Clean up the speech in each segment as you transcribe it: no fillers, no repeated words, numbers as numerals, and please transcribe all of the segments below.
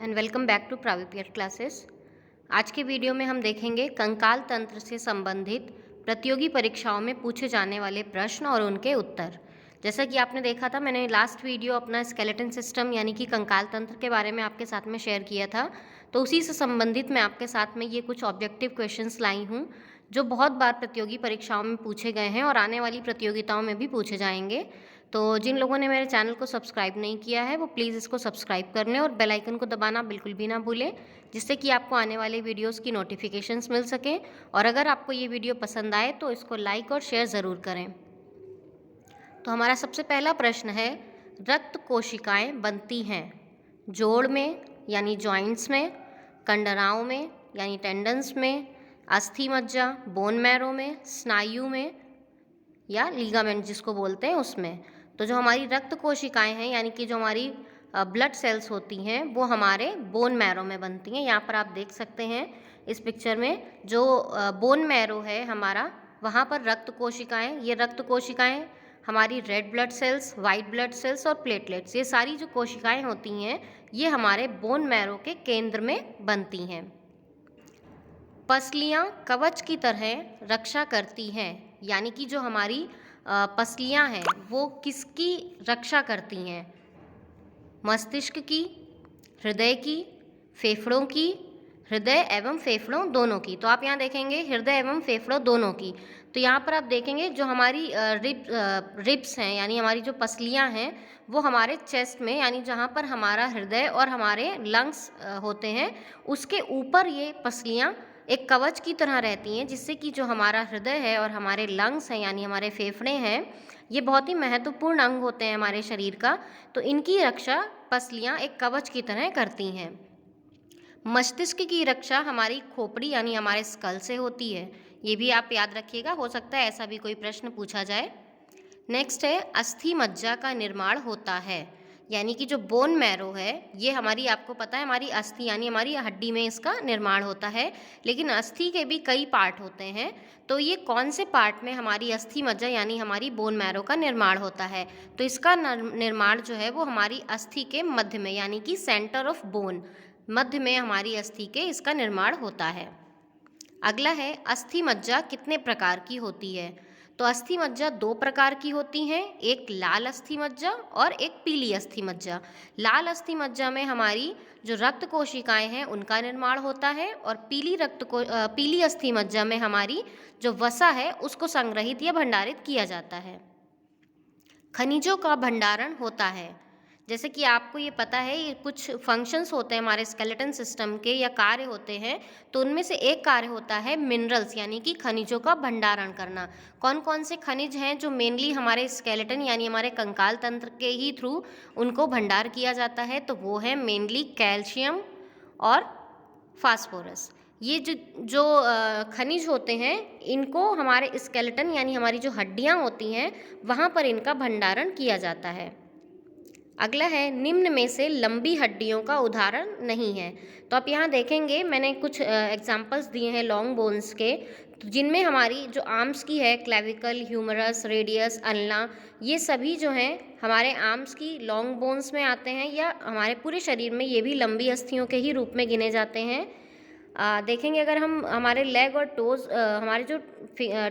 And welcome back to प्राविपियर classes. आज के वीडियो में हम देखेंगे कंकाल तंत्र से संबंधित प्रतियोगी परीक्षाओं में पूछे जाने वाले प्रश्न और उनके उत्तर। जैसा कि आपने देखा था, मैंने लास्ट वीडियो अपना स्केलेटन सिस्टम यानी कि कंकाल तंत्र के बारे में आपके साथ में शेयर किया था। तो उसी से संबंधित मैं आपके साथ में ये कुछ ऑब्जेक्टिव क्वेश्चंस लाई हूँ जो बहुत बार प्रतियोगी परीक्षाओं में पूछे गए हैं और आने वाली प्रतियोगिताओं में भी पूछे जाएंगे। तो जिन लोगों ने मेरे चैनल को सब्सक्राइब नहीं किया है वो प्लीज़ इसको सब्सक्राइब कर लें और बेल आइकन को दबाना बिल्कुल भी ना भूलें, जिससे कि आपको आने वाले वीडियोस की नोटिफिकेशंस मिल सकें। और अगर आपको ये वीडियो पसंद आए तो इसको लाइक और शेयर ज़रूर करें। तो हमारा सबसे पहला प्रश्न है, रक्त कोशिकाएं बनती हैं जोड़ में यानी जॉइंट्स में, कंडराओं में यानी टेंडन्स में, अस्थि मज्जा बोन मैरो में, स्नायु में या लिगामेंट जिसको बोलते हैं उसमें। तो जो हमारी रक्त कोशिकाएं हैं यानी कि जो हमारी ब्लड सेल्स होती हैं वो हमारे बोन मैरो में बनती हैं। यहाँ पर आप देख सकते हैं इस पिक्चर में जो बोन मैरो है हमारा, वहाँ पर रक्त कोशिकाएं, ये रक्त कोशिकाएं हमारी red blood cells, white blood cells और प्लेटलेट्स, ये सारी जो कोशिकाएं होती हैं ये हमारे बोन मैरो के केंद्र में बनती हैं। पसलियाँ कवच की तरह रक्षा करती हैं, यानी कि जो हमारी पसलियाँ हैं वो किसकी रक्षा करती हैं? मस्तिष्क की, हृदय की, फेफड़ों की, हृदय एवं फेफड़ों दोनों की। तो आप यहाँ देखेंगे हृदय एवं फेफड़ों दोनों की। तो यहाँ पर आप देखेंगे जो हमारी रिब्स हैं यानी हमारी जो पसलियाँ हैं वो हमारे चेस्ट में यानी जहाँ पर हमारा हृदय और हमारे लंग्स होते हैं उसके ऊपर ये पसलियाँ एक कवच की तरह रहती हैं, जिससे कि जो हमारा हृदय है और हमारे लंग्स हैं यानी हमारे फेफड़े हैं ये बहुत ही महत्वपूर्ण अंग होते हैं हमारे शरीर का। तो इनकी रक्षा पसलियाँ एक कवच की तरह करती हैं। मस्तिष्क की रक्षा हमारी खोपड़ी यानी हमारे स्कल से होती है, ये भी आप याद रखिएगा, हो सकता है ऐसा भी कोई प्रश्न पूछा जाए। नेक्स्ट है, अस्थि मज्जा का निर्माण होता है, यानी कि जो बोन मैरो है ये हमारी, आपको पता है हमारी अस्थि यानी हमारी हड्डी में इसका निर्माण होता है, लेकिन अस्थि के भी कई पार्ट होते हैं। तो ये कौन से पार्ट में हमारी अस्थि मज्जा यानी हमारी बोन मैरो का निर्माण होता है? तो इसका निर्माण जो है वो हमारी अस्थि के मध्य में यानी कि सेंटर ऑफ बोन, मध्य में हमारी अस्थि के इसका निर्माण होता है। अगला है, अस्थि मज्जा कितने प्रकार की होती है? तो अस्थि मज्जा दो प्रकार की होती हैं, एक लाल अस्थि मज्जा और एक पीली अस्थि मज्जा। लाल अस्थि मज्जा में हमारी जो रक्त कोशिकाएं हैं उनका निर्माण होता है और पीली अस्थि मज्जा में हमारी जो वसा है उसको संग्रहित या भंडारित किया जाता है। खनिजों का भंडारण होता है, जैसे कि आपको ये पता है ये कुछ फंक्शंस होते हैं हमारे स्केलेटन सिस्टम के या कार्य होते हैं, तो उनमें से एक कार्य होता है मिनरल्स यानी कि खनिजों का भंडारण करना। कौन कौन से खनिज हैं जो मेनली हमारे स्केलेटन यानी हमारे कंकाल तंत्र के ही थ्रू उनको भंडार किया जाता है? तो वो है मेनली कैल्शियम और फास्फोरस। ये जो खनिज होते हैं इनको हमारे स्केलेटन यानी हमारी जो हड्डियाँ होती हैं वहाँ पर इनका भंडारण किया जाता है। अगला है, निम्न में से लंबी हड्डियों का उदाहरण नहीं है। तो आप यहाँ देखेंगे मैंने कुछ एग्जाम्पल्स दिए हैं लॉन्ग बोन्स के, जिनमें हमारी जो आर्म्स की है क्लेविकल, ह्यूमरस, रेडियस, अल्ना, ये सभी जो हैं हमारे आर्म्स की लॉन्ग बोन्स में आते हैं या हमारे पूरे शरीर में ये भी लंबी अस्थियों के ही रूप में गिने जाते हैं। देखेंगे अगर हम हमारे लेग और टोज़, हमारे जो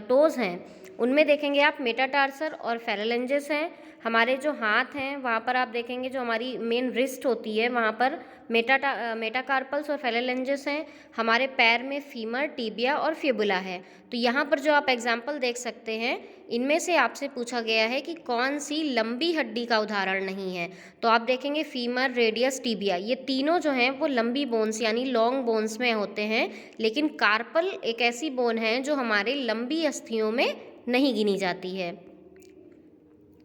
टोज़ हैं उनमें देखेंगे आप मेटाटार्सर और फेरेलेंजेस हैं। हमारे जो हाथ हैं वहाँ पर आप देखेंगे जो हमारी मेन रिस्ट होती है वहाँ पर मेटाकार्पल्स और फेरेलेंजेस हैं। हमारे पैर में फीमर, टिबिया और फिबुला है। तो यहाँ पर जो आप एग्जाम्पल देख सकते हैं इनमें से आपसे पूछा गया है कि कौन सी लंबी हड्डी का उदाहरण नहीं है। तो आप देखेंगे फीमर, रेडियस, टिबिया, ये तीनों जो हैं वो लंबी बोन्स यानी लॉन्ग बोन्स में होते हैं, लेकिन कार्पल एक ऐसी बोन है जो हमारे लंबी अस्थियों में नहीं गिनी जाती है।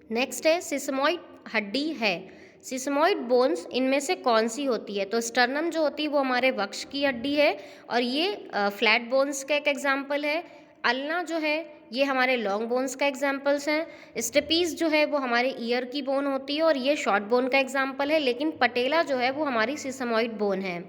नेक्स्ट है, सिसमॉइड हड्डी है। सिसमॉइड बोन्स इनमें से कौन सी होती है? तो स्टर्नम जो होती है वो हमारे वक्ष की हड्डी है और ये फ्लैट बोन्स का एक एग्जाम्पल है। अल्ना जो है ये हमारे लॉन्ग बोन्स का एग्जाम्पल्स हैं। स्टेपीज जो है वो हमारे ईयर की बोन होती है और ये शॉर्ट बोन का एग्जाम्पल है, लेकिन पटेला जो है वो हमारी सिसमॉइड बोन है।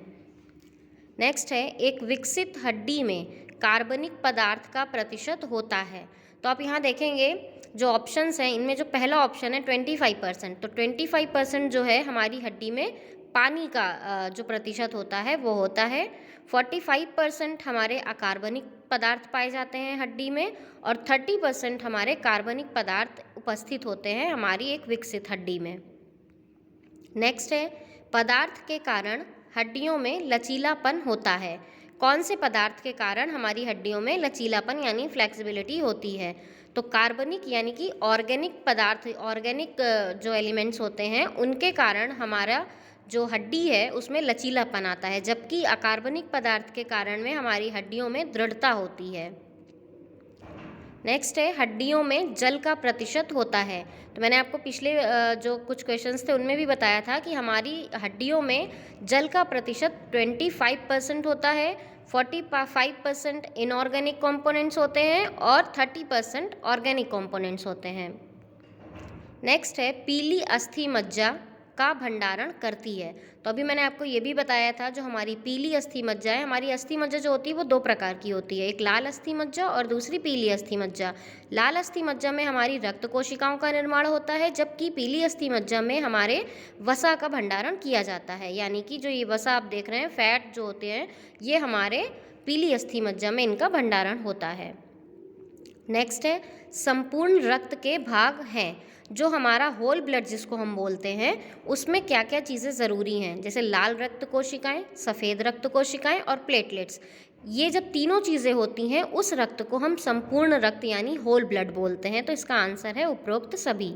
नेक्स्ट है, एक विकसित हड्डी में कार्बनिक पदार्थ का प्रतिशत होता है। तो आप यहाँ देखेंगे जो ऑप्शंस हैं इनमें जो पहला ऑप्शन है 25%, तो 25% जो है हमारी हड्डी में पानी का जो प्रतिशत होता है वो होता है। 45% हमारे अकार्बनिक पदार्थ पाए जाते हैं हड्डी में और 30% हमारे कार्बनिक पदार्थ उपस्थित होते हैं हमारी एक विकसित हड्डी में। नेक्स्ट है, पदार्थ के कारण हड्डियों में लचीलापन होता है। कौन से पदार्थ के कारण हमारी हड्डियों में लचीलापन यानी फ्लेक्सिबिलिटी होती है? तो कार्बनिक यानी कि ऑर्गेनिक पदार्थ, ऑर्गेनिक जो एलिमेंट्स होते हैं उनके कारण हमारा जो हड्डी है उसमें लचीलापन आता है, जबकि अकार्बनिक पदार्थ के कारण में हमारी हड्डियों में दृढ़ता होती है। नेक्स्ट है, हड्डियों में जल का प्रतिशत होता है। तो मैंने आपको पिछले जो कुछ क्वेश्चंस थे उनमें भी बताया था कि हमारी हड्डियों में जल का प्रतिशत 25% होता है, 45% इनऑर्गेनिक कंपोनेंट्स होते हैं और 30% ऑर्गेनिक कंपोनेंट्स होते हैं। नेक्स्ट है, पीली अस्थि मज्जा का भंडारण करती है। तो अभी मैंने आपको ये भी बताया था, जो हमारी पीली अस्थि मज्जा है, हमारी अस्थि मज्जा जो होती है वो दो प्रकार की होती है, एक लाल अस्थि मज्जा और दूसरी पीली अस्थि मज्जा। लाल अस्थि मज्जा में हमारी रक्त कोशिकाओं का निर्माण होता है, जबकि पीली अस्थि मज्जा में हमारे वसा का भंडारण किया जाता है। यानी कि जो ये वसा आप देख रहे हैं, फैट जो होते हैं, ये हमारे पीली अस्थि मज्जा में इनका भंडारण होता है। नेक्स्ट है, संपूर्ण रक्त के भाग हैं। जो हमारा होल ब्लड जिसको हम बोलते हैं, उसमें क्या क्या चीज़ें ज़रूरी हैं, जैसे लाल रक्त कोशिकाएं, सफ़ेद रक्त कोशिकाएं और प्लेटलेट्स। ये जब तीनों चीज़ें होती हैं उस रक्त को हम संपूर्ण रक्त यानी होल ब्लड बोलते हैं। तो इसका आंसर है उपरोक्त सभी।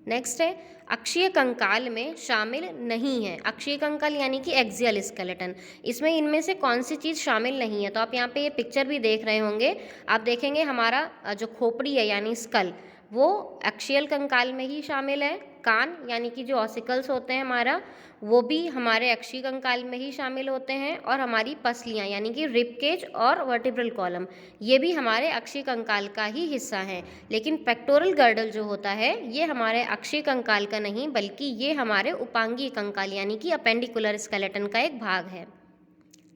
नेक्स्ट है, अक्षीय कंकाल में शामिल नहीं है। अक्षीय कंकाल यानी कि एक्सियल स्केलेटन, इसमें इनमें से कौन सी चीज़ शामिल नहीं है? तो आप यहाँ पे ये पिक्चर भी देख रहे होंगे, आप देखेंगे हमारा जो खोपड़ी है यानी स्कल, वो अक्षीयल कंकाल में ही शामिल है। कान यानी कि जो ऑसिकल्स होते हैं हमारा, वो भी हमारे अक्षीय कंकाल में ही शामिल होते हैं। और हमारी पसलियाँ यानी कि रिब केज और वर्टिब्रल कॉलम, ये भी हमारे अक्षीय कंकाल का ही हिस्सा हैं। लेकिन पेक्टोरल गर्डल जो होता है ये हमारे अक्षीय कंकाल का नहीं, बल्कि ये हमारे उपांगीय कंकाल यानी कि अपेंडिकुलर स्केलेटन का एक भाग है।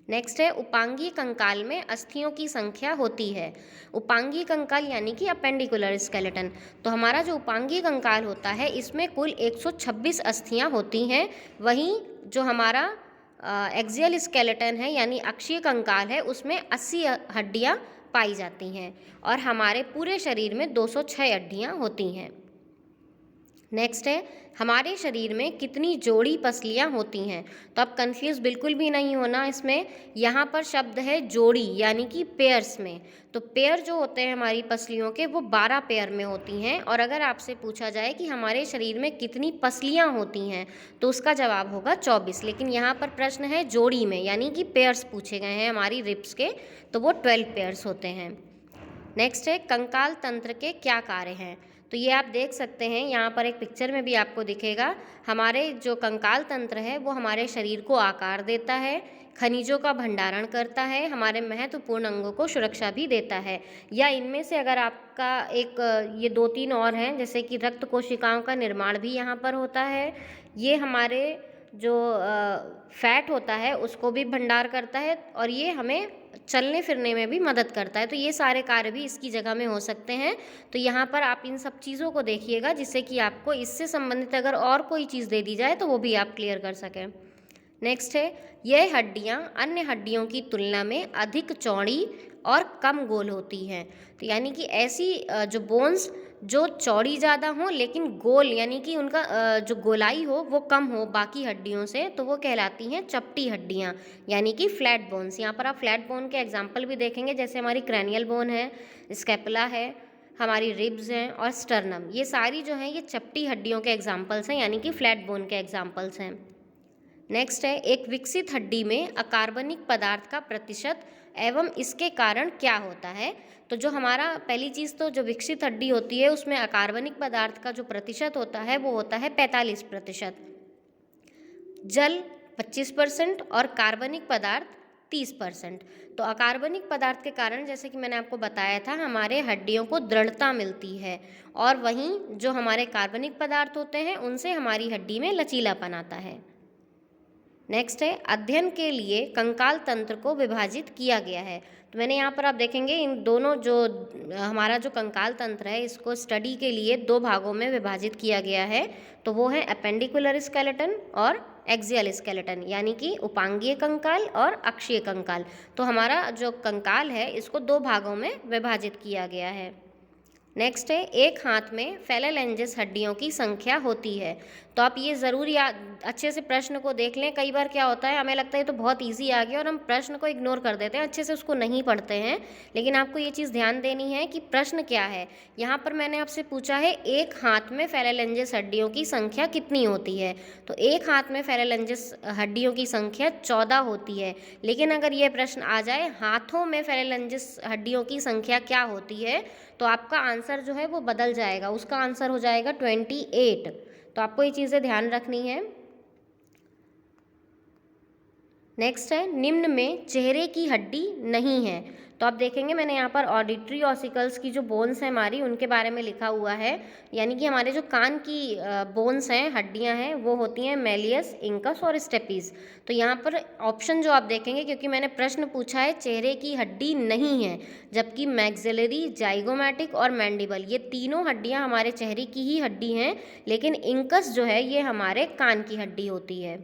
नेक्स्ट है, उपांगीय कंकाल में अस्थियों की संख्या होती है। उपांगीय कंकाल यानी कि अपेंडिकुलर स्केलेटन, तो हमारा जो उपांगीय कंकाल होता है इसमें कुल 126 अस्थियां होती हैं। वहीं जो हमारा एक्सियल स्केलेटन है यानी अक्षीय कंकाल है, उसमें 80 हड्डियां पाई जाती हैं और हमारे पूरे शरीर में 206 हड्डियां होती हैं। नेक्स्ट है, हमारे शरीर में कितनी जोड़ी पसलियाँ होती हैं? तो आप कंफ्यूज बिल्कुल भी नहीं होना इसमें, यहाँ पर शब्द है जोड़ी यानी कि पेयर्स में। तो पेयर जो होते हैं हमारी पसलियों के, वो 12 पेयर में होती हैं। और अगर आपसे पूछा जाए कि हमारे शरीर में कितनी पसलियाँ होती हैं, तो उसका जवाब होगा 24। लेकिन यहाँ पर प्रश्न है जोड़ी में यानी कि पेयर्स पूछे गए हैं हमारी रिब्स के, तो वो 12 पेयर्स होते हैं। नेक्स्ट है, कंकाल तंत्र के क्या कार्य हैं? तो ये आप देख सकते हैं, यहाँ पर एक पिक्चर में भी आपको दिखेगा। हमारे जो कंकाल तंत्र है वो हमारे शरीर को आकार देता है, खनिजों का भंडारण करता है, हमारे महत्वपूर्ण अंगों को सुरक्षा भी देता है। या इनमें से अगर आपका एक ये 2-3 और हैं, जैसे कि रक्त कोशिकाओं का निर्माण भी यहाँ पर होता है। ये हमारे जो फैट होता है उसको भी भंडार करता है और ये हमें चलने फिरने में भी मदद करता है। तो ये सारे कार्य भी इसकी जगह में हो सकते हैं। तो यहाँ पर आप इन सब चीज़ों को देखिएगा, जिससे कि आपको इससे संबंधित अगर और कोई चीज़ दे दी जाए तो वो भी आप क्लियर कर सकें। नेक्स्ट है, यह हड्डियाँ अन्य हड्डियों की तुलना में अधिक चौड़ी और कम गोल होती हैं। तो यानी कि ऐसी जो बोन्स जो चौड़ी ज़्यादा हों लेकिन गोल यानी कि उनका जो गोलाई हो वो कम हो बाकी हड्डियों से, तो वो कहलाती हैं चपटी हड्डियाँ यानी कि फ्लैट बोन्स। यहाँ पर आप फ्लैट बोन के एग्जाम्पल भी देखेंगे, जैसे हमारी क्रैनियल बोन है, स्कैपुला है, हमारी रिब्स हैं और स्टर्नम। ये सारी जो हैं ये चपटी हड्डियों के एग्जाम्पल्स हैं यानी कि फ्लैट बोन के एग्जाम्पल्स हैं। नेक्स्ट है, एक विकसित हड्डी में अकार्बनिक पदार्थ का प्रतिशत एवं इसके कारण क्या होता है? तो जो हमारा पहली चीज़, तो जो विकसित हड्डी होती है उसमें अकार्बनिक पदार्थ का जो प्रतिशत होता है वो होता है 45%, जल 25% और कार्बनिक पदार्थ 30%। तो अकार्बनिक पदार्थ के कारण, जैसे कि मैंने आपको बताया था, हमारे हड्डियों को दृढ़ता मिलती है और वहीं जो हमारे कार्बनिक पदार्थ होते हैं उनसे हमारी हड्डी में लचीलापन आता है। नेक्स्ट है, अध्ययन के लिए कंकाल तंत्र को विभाजित किया गया है। तो मैंने यहाँ पर आप देखेंगे इन दोनों जो हमारा जो कंकाल तंत्र है इसको स्टडी के लिए 2 भागों में विभाजित किया गया है। तो वो है अपेंडिकुलर स्केलेटन और एक्सियल स्केलेटन, यानी कि उपांगीय कंकाल और अक्षीय कंकाल। तो हमारा जो कंकाल है इसको दो भागों में विभाजित किया गया है। नेक्स्ट है, एक हाथ में फेलेलेंजिस हड्डियों की संख्या होती है। तो आप ये ज़रूर याद अच्छे से प्रश्न को देख लें। कई बार क्या होता है, हमें लगता है तो बहुत इजी आ गया और हम प्रश्न को इग्नोर कर देते हैं, अच्छे से उसको नहीं पढ़ते हैं। लेकिन आपको ये चीज़ ध्यान देनी है कि प्रश्न क्या है। यहाँ पर मैंने आपसे पूछा है एक हाथ में फेलेलेंजिस हड्डियों की संख्या कितनी होती है। तो एक हाथ में फेलेलेंजिस हड्डियों की संख्या 14 होती है। लेकिन अगर ये प्रश्न आ जाए हाथों में फेलेलेंजिस हड्डियों की संख्या क्या होती है, तो आपका आंसर जो है वो बदल जाएगा, उसका आंसर हो जाएगा 28। तो आपको ये चीज़ें ध्यान रखनी है। नेक्स्ट है, निम्न में चेहरे की हड्डी नहीं है। तो आप देखेंगे मैंने यहाँ पर ऑडिटरी ऑसिकल्स की जो बोन्स हैं हमारी, उनके बारे में लिखा हुआ है। यानी कि हमारे जो कान की बोन्स हैं, हड्डियाँ हैं, वो होती हैं मेलियस, इंकस और स्टेपीज। तो यहाँ पर ऑप्शन जो आप देखेंगे, क्योंकि मैंने प्रश्न पूछा है चेहरे की हड्डी नहीं है, जबकि मैक्सिलरी, जाइगोमैटिक और मैंडिबल ये तीनों हड्डियाँ हमारे चेहरे की ही हड्डी हैं, लेकिन इंकस जो है ये हमारे कान की हड्डी होती है।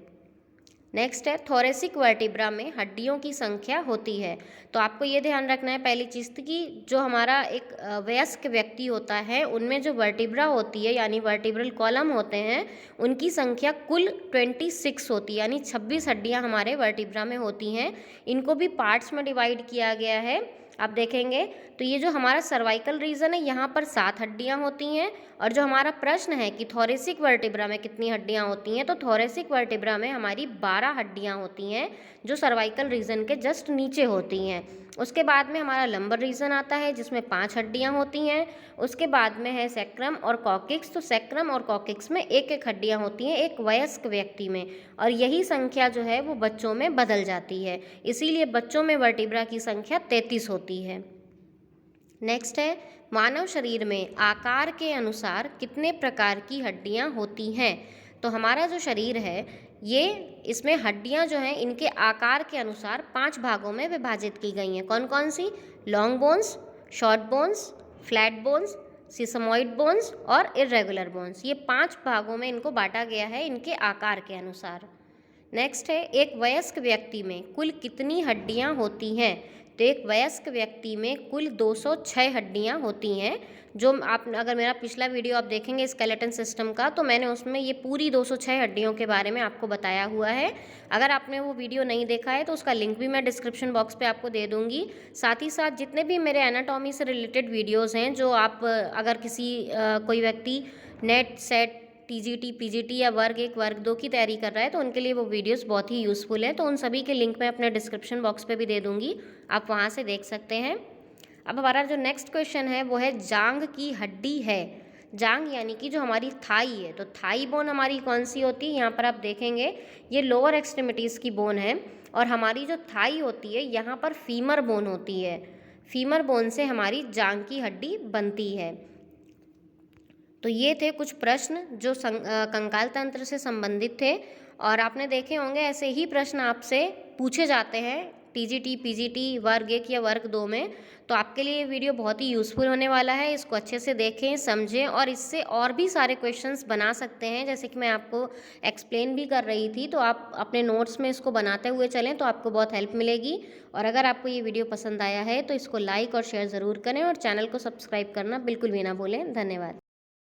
नेक्स्ट है, थोरेसिक वर्टिब्रा में हड्डियों की संख्या होती है। तो आपको ये ध्यान रखना है पहली चीज़ कि जो हमारा एक वयस्क व्यक्ति होता है उनमें जो वर्टिब्रा होती है यानी वर्टिब्रल कॉलम होते हैं, उनकी संख्या कुल 26 होती है, यानी 26 हड्डियाँ हमारे वर्टिब्रा में होती हैं। इनको भी पार्ट्स में डिवाइड किया गया है। आप देखेंगे तो ये जो हमारा सर्वाइकल रीजन है यहाँ पर 7 हड्डियाँ होती हैं, और जो हमारा प्रश्न है कि थोरेसिक वर्टिब्रा में कितनी हड्डियाँ होती हैं, तो थोरेसिक वर्टिब्रा में हमारी 12 हड्डियाँ होती हैं जो सर्वाइकल रीजन के जस्ट नीचे होती हैं। उसके बाद में हमारा लंबर रीजन आता है जिसमें 5 हड्डियाँ होती हैं। उसके बाद में है सैक्रम और कॉकिक्स। तो सैक्रम और कॉकिक्स में एक एक हड्डियाँ होती हैं एक वयस्क व्यक्ति में, और यही संख्या जो है वो बच्चों में बदल जाती है, इसीलिए बच्चों में वर्टिब्रा की संख्या 33 होती है। नेक्स्ट है, मानव शरीर में आकार के अनुसार कितने प्रकार की हड्डियां होती हैं। तो हमारा जो शरीर है ये इसमें हड्डियां जो हैं इनके आकार के अनुसार 5 भागों में विभाजित की गई हैं। कौन कौन सी? Long bones, short bones, flat bones, sesamoid bones और इर्रेगुलर बोन्स। ये 5 भागों में इनको बांटा गया है इनके आकार के अनुसार। नेक्स्ट है, एक वयस्क व्यक्ति में कुल कितनी हड्डियां होती हैं। तो एक वयस्क व्यक्ति में कुल 206 हड्डियां होती हैं। जो आप अगर मेरा पिछला वीडियो आप देखेंगे स्केलेटन सिस्टम का, तो मैंने उसमें ये पूरी 206 हड्डियों के बारे में आपको बताया हुआ है। अगर आपने वो वीडियो नहीं देखा है तो उसका लिंक भी मैं डिस्क्रिप्शन बॉक्स पे आपको दे दूँगी। साथ ही साथ जितने भी मेरे एनाटॉमी से रिलेटेड वीडियोज़ हैं, जो आप अगर किसी कोई व्यक्ति नेट सेट टीजीटी, पीजीटी या वर्ग 1 वर्ग 2 की तैयारी कर रहा है, तो उनके लिए वो वीडियोस बहुत ही यूज़फुल हैं। तो उन सभी के लिंक मैं अपने डिस्क्रिप्शन बॉक्स पे भी दे दूँगी, आप वहाँ से देख सकते हैं। अब हमारा जो नेक्स्ट क्वेश्चन है वो है जांग की हड्डी है। जांग यानी कि जो हमारी थाई है, तो थाई बोन हमारी कौन सी होती है? यहाँ पर आप देखेंगे ये लोअर एक्सट्रीमिटीज़ की बोन है, और हमारी जो थाई होती है यहाँ पर फीमर बोन होती है। फीमर बोन से हमारी जांग की हड्डी बनती है। तो ये थे कुछ प्रश्न जो कंकाल तंत्र से संबंधित थे, और आपने देखे होंगे ऐसे ही प्रश्न आपसे पूछे जाते हैं टीजीटी, पीजीटी वर्ग 1 या वर्ग 2 में। तो आपके लिए ये वीडियो बहुत ही यूज़फुल होने वाला है। इसको अच्छे से देखें, समझें, और इससे और भी सारे क्वेश्चंस बना सकते हैं, जैसे कि मैं आपको एक्सप्लेन भी कर रही थी। तो आप अपने नोट्स में इसको बनाते हुए चलें तो आपको बहुत हेल्प मिलेगी। और अगर आपको ये वीडियो पसंद आया है तो इसको लाइक और शेयर ज़रूर करें, और चैनल को सब्सक्राइब करना बिल्कुल भी ना भूलें। धन्यवाद।